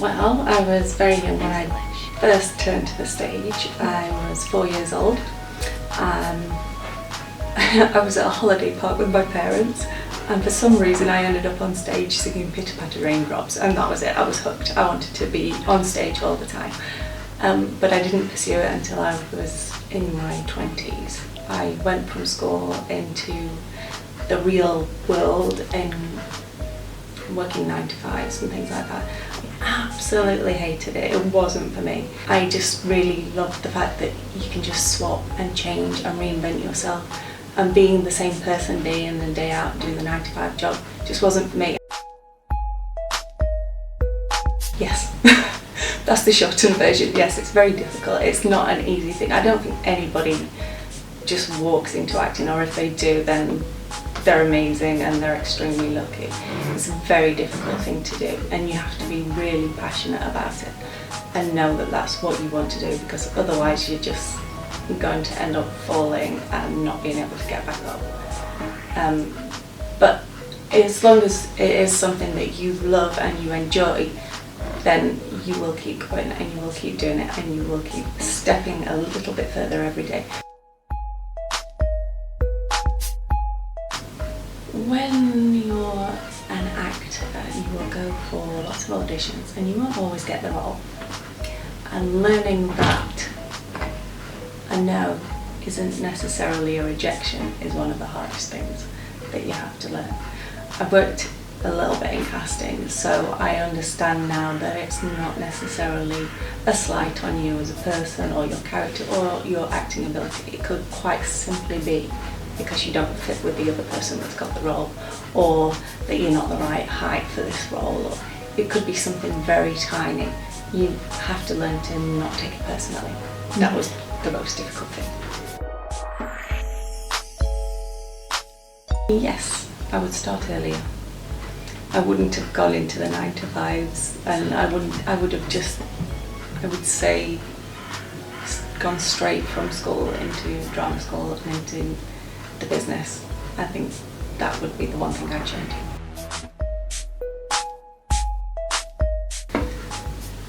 Well, I was very young when I first turned to the stage. I was 4 years old. I was at a holiday park with my parents, and for some reason I ended up on stage singing Pitter Patter Raindrops, and that was it. I was hooked. I wanted to be on stage all the time. But I didn't pursue it until I was in my 20s. I went from school into the real world and working 9 to 5s and things like that. I absolutely hated it. It wasn't for me. I just really loved the fact that you can just swap and change and reinvent yourself, and being the same person day in and day out doing the 9 to 5 job just wasn't for me. Yes. That's the shortened version. Yes, it's very difficult. It's not an easy thing. I don't think anybody just walks into acting, or if they do, then they're amazing and they're extremely lucky. It's a very difficult thing to do, and you have to be really passionate about it and know that that's what you want to do, because otherwise you're just going to end up falling and not being able to get back up. But as long as it is something that you love and you enjoy, then you will keep going and you will keep doing it and you will keep stepping a little bit further every day. When you're an actor, you will go for lots of auditions and you won't always get the role. And learning that a no isn't necessarily a rejection is one of the hardest things that you have to learn. I've worked a little bit in casting, so I understand now that it's not necessarily a slight on you as a person or your character or your acting ability. It could quite simply be because you don't fit with the other person that's got the role, or that you're not the right height for this role, or it could be something very tiny. You have to learn to not take it personally. That was the most difficult thing. Yes, I would start earlier. I wouldn't have gone into the 9 to 5s, and I would say gone straight from school into drama school and into the business. I think that would be the one thing I'd change.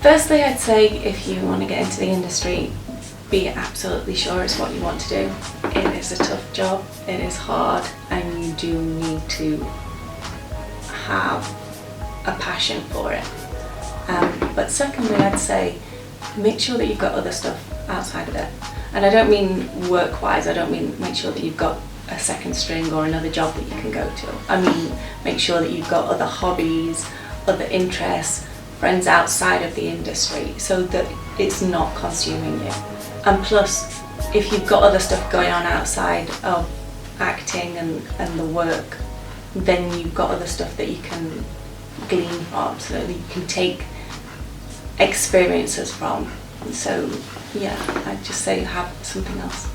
Firstly, I'd say if you want to get into the industry, be absolutely sure it's what you want to do. It is a tough job, it is hard, and you do need to have a passion for it. But secondly, I'd say make sure that you've got other stuff outside of it. And I don't mean work-wise, I don't mean make sure that you've got a second string or another job that you can go to. I mean make sure that you've got other hobbies, other interests, friends outside of the industry, so that it's not consuming you. And plus, if you've got other stuff going on outside of acting and the work, then you've got other stuff that you can glean from, so that you can take experiences from. So yeah, I'd just say have something else.